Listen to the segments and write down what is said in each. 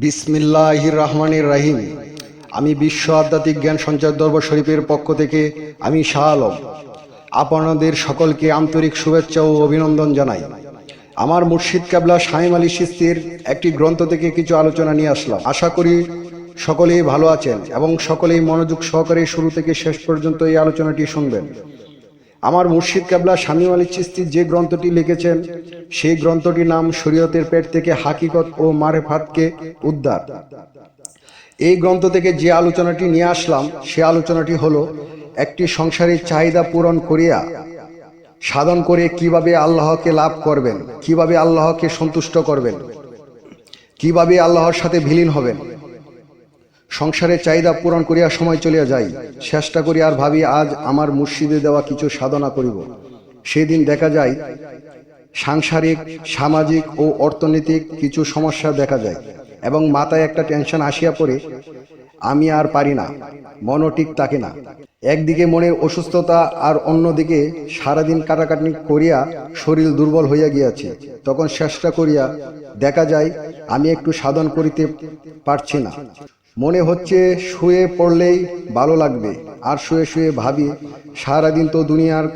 বিসমিল্লাহির রহমানির রহিম। আমি বিশ্ব আধ্যাত্মিক জ্ঞান সঞ্চার দরবার শরীফের পক্ষ থেকে আমি শাহ আলম আপনাদের সকলকে আন্তরিক শুভেচ্ছা ও অভিনন্দন জানাই। আমার মুর্শিদ কেবলা শামীম আলী চিশতীর একটি গ্রন্থ থেকে কিছু আলোচনা নিয়ে আসলাম। আশা করি সকলেই ভালো আছেন এবং সকলেই মনোযোগ সহকারে শুরু থেকে শেষ পর্যন্ত এই আলোচনাটি শুনবেন। আমার মুর্শিদ কেবলা শামীম আলী চিশতী যে গ্রন্থটি লিখেছেন সেই গ্রন্থটির নাম শরীয়তের পেট থেকে হাকিকত ও মারেফাতকে উদ্ধার। এই গ্রন্থ থেকে যে আলোচনাটি নিয়ে আসলাম সে আলোচনাটি হলো একটি সংসারের চাহিদা পূরণ করিয়া সাধন করে কিভাবে আল্লাহকে লাভ করবেন, কিভাবে আল্লাহকে সন্তুষ্ট করবেন, কিভাবে আল্লাহর সাথে বিলীন হবেন। সংসারের চাহিদা পূরণ করিয়া সময় চলিয়া যায়, চেষ্টা করি আর ভাবি আজ আমার মুর্শিদে দেওয়া কিছু সাধনা করিব। সেদিন দেখা যায় সাংসারিক, সামাজিক ও অর্থনৈতিক কিছু সমস্যা দেখা যায় এবং মাথায় একটা টেনশন আসিয়া পড়ে, আমি আর পারি না, মনও ঠিক থাকে না। একদিকে মনের অসুস্থতা আর অন্যদিকে সারাদিন কাটাকাটি করিয়া শরীর দুর্বল হইয়া গিয়াছে। তখন চেষ্টা করিয়া দেখা যায় আমি একটু সাধন করিতে পারছি না। মনে হচ্ছে শুয়ে পড়লেই ভালো লাগবে, আর শুয়ে শুয়ে ভাবি সারাদিন তো দুনিয়ার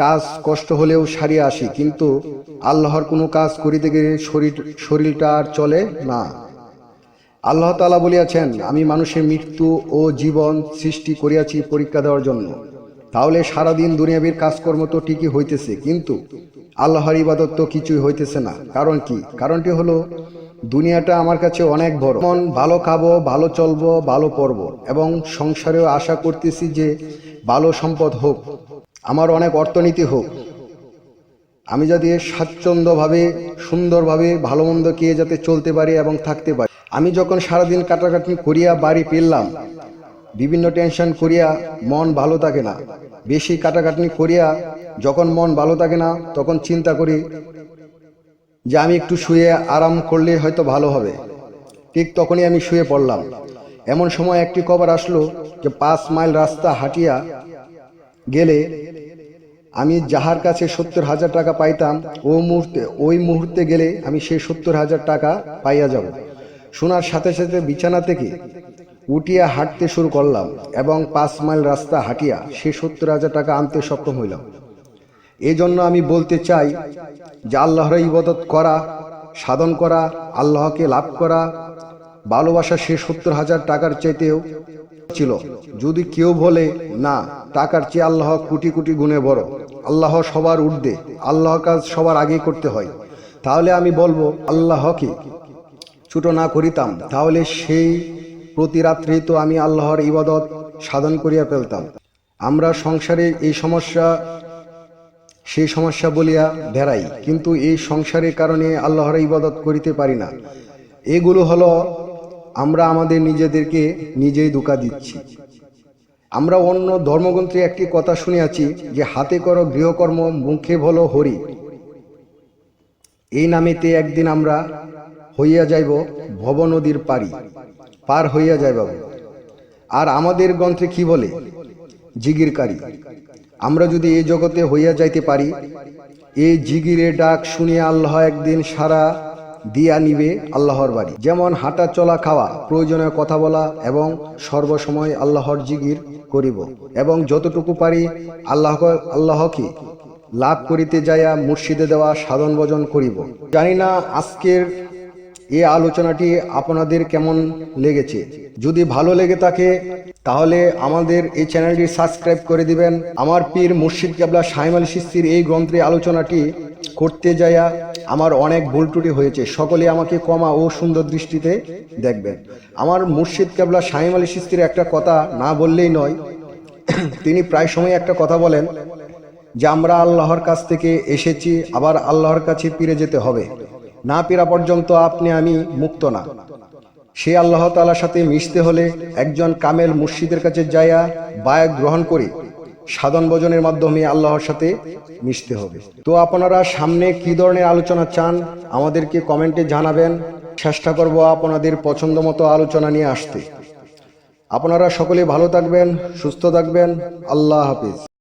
কাজ কষ্ট হলেও সারিয়া আসি, কিন্তু আল্লাহর কোনো কাজ করিতে গেলে শরীরটা আর চলে না। আল্লাহ তাআলা বলিয়াছেন, আমি মানুষের মৃত্যু ও জীবন সৃষ্টি করিয়াছি পরীক্ষা দেওয়ার জন্য। তাহলে সারাদিন দুনিয়াবীর কাজকর্ম তো ঠিকই হইতেছে, কিন্তু আল্লাহর ইবাদত তো কিছুই হইতেছে না। কারণ কি? কারণটি হলো দুনিয়াটা আমার কাছে অনেক বড়। মন ভালো খাবো, ভালো চলবো, ভালো পড়বো এবং সংসারেও আশা করতেছি যে ভালো সম্পদ হোক, আমার অনেক অর্থনীতি হোক, আমি যাতে স্বাচ্ছন্দ্যভাবে সুন্দরভাবে ভালো মন্দ খেয়ে যাতে চলতে পারি এবং থাকতে পারি। আমি যখন সারাদিন কাটাকাটি করিয়া বাড়ি ফিরলাম, বিভিন্ন টেনশন করিয়া মন ভালো থাকে না। বেশি কাটাকাটি করিয়া যখন মন ভালো থাকে না, তখন চিন্তা করি যে আমি একটু শুয়ে আরাম করলে হয়তো ভালো হবে। ঠিক তখনই আমি শুয়ে পড়লাম। এমন সময় একটি খবর আসলো যে 5 মাইল রাস্তা হাঁটিয়া গেলে আমি যাহার কাছে 70,000 টাকা পাইতাম ওই মুহূর্তে গেলে আমি সেই 70,000 টাকা পাইয়া যাব। শোনার সাথে সাথে বিছানা থেকে উঠিয়া হাঁটতে শুরু করলাম এবং 5 মাইল রাস্তা হাঁটিয়া সেই 70,000 টাকা আনতে সক্ষম হইলাম। এই জন্য আমি বলতে চাই যে আল্লাহর ইবাদত করা, সাধন করা, আল্লাহকে লাভ করা, ভালোবাসা সে 70,000 টাকার চাইতেও ছিল। যদি কেউ বলে না, টাকার চেয়ে আল্লাহ কোটি কোটি গুণে বড়, আল্লাহ সবার ঊর্ধ্বে, আল্লাহর কাজ সবার আগেই করতে হয়, তাহলে আমি বলবো আল্লাহকে ছোট না করিতাম, তাহলে সেই প্রতি রাত্রেই তো আমি আল্লাহর ইবাদত সাধন করিয়া ফেলতাম। আমরা সংসারে এই সমস্যা সেই সমস্যা বলিয়া ধেরাই, কিন্তু এই সংসারের কারণে আল্লাহর ইবাদত করিতে পারি না। এগুলো হলো আমরা আমাদের নিজেদেরকে নিজেই ধোঁকা দিচ্ছি। আমরা অন্য ধর্মগ্রন্থে একটি কথা শুনিয়াছি যে হাতে করো গৃহকর্ম, মুখে বলো হরি। এই নামেতে একদিন আমরা হইয়া যাইব ভব নদীর পার হইয়া যাইব। আর আমাদের গ্রন্থে কি বলে? জিগিরকারী। আমরা যদি এই জগতে হইয়া যাইতে পারি, এই জিগিরের ডাক শুনিয়া আল্লাহ একদিন সারা দিয়া নিবে আল্লাহর বাড়ি। যেমন হাঁটা চলা খাওয়া, প্রয়োজনীয় কথা বলা এবং সর্বসময় আল্লাহর জিগির করিব এবং যতটুকু পারি আল্লাহকে লাভ করিতে যাইয়া মুর্শিদে দেওয়া সাধন ভজন করিব। জানি না আজকের এই আলোচনাটি আপনাদের কেমন লেগেছে। যদি ভালো লেগে থাকে তাহলে আমাদের এই চ্যানেলটি সাবস্ক্রাইব করে দিবেন। আমার পীর মুর্শিদ কেবলা শামীম আলী চিশতীর এই গ্রন্থের আলোচনাটি করতে যাইয়া আমার অনেক ভুল ত্রুটি হয়েছে। সকলে আমাকে ক্ষমা ও সুন্দর দৃষ্টিতে দেখবেন। আমার মুর্শিদ কেবলা শামীম আলী চিশতীর একটা কথা না বললেই নয়। তিনি প্রায় সময় একটা কথা বলেন যে আমরা আল্লাহর কাছ থেকে এসেছি, আবার আল্লাহর কাছে ফিরে যেতে হবে। না ফেরা পর্যন্ত আপনি আমি মুক্ত না। সে আল্লাহ তাআলার সাথে মিশতে হলে একজন কামেল মুর্শিদের কাছে যাইয়া বায়াত গ্রহণ করে সাধন ভজনের মাধ্যমে আল্লাহর সাথে মিশতে হবে। তো আপনারা সামনে কি ধরনের আলোচনা চান আমাদেরকে কমেন্টে জানাবেন। চেষ্টা করব আপনাদের পছন্দ মতো আলোচনা নিয়ে আসতে। আপনারা সকলে ভালো থাকবেন, সুস্থ থাকবেন। আল্লাহ হাফিজ।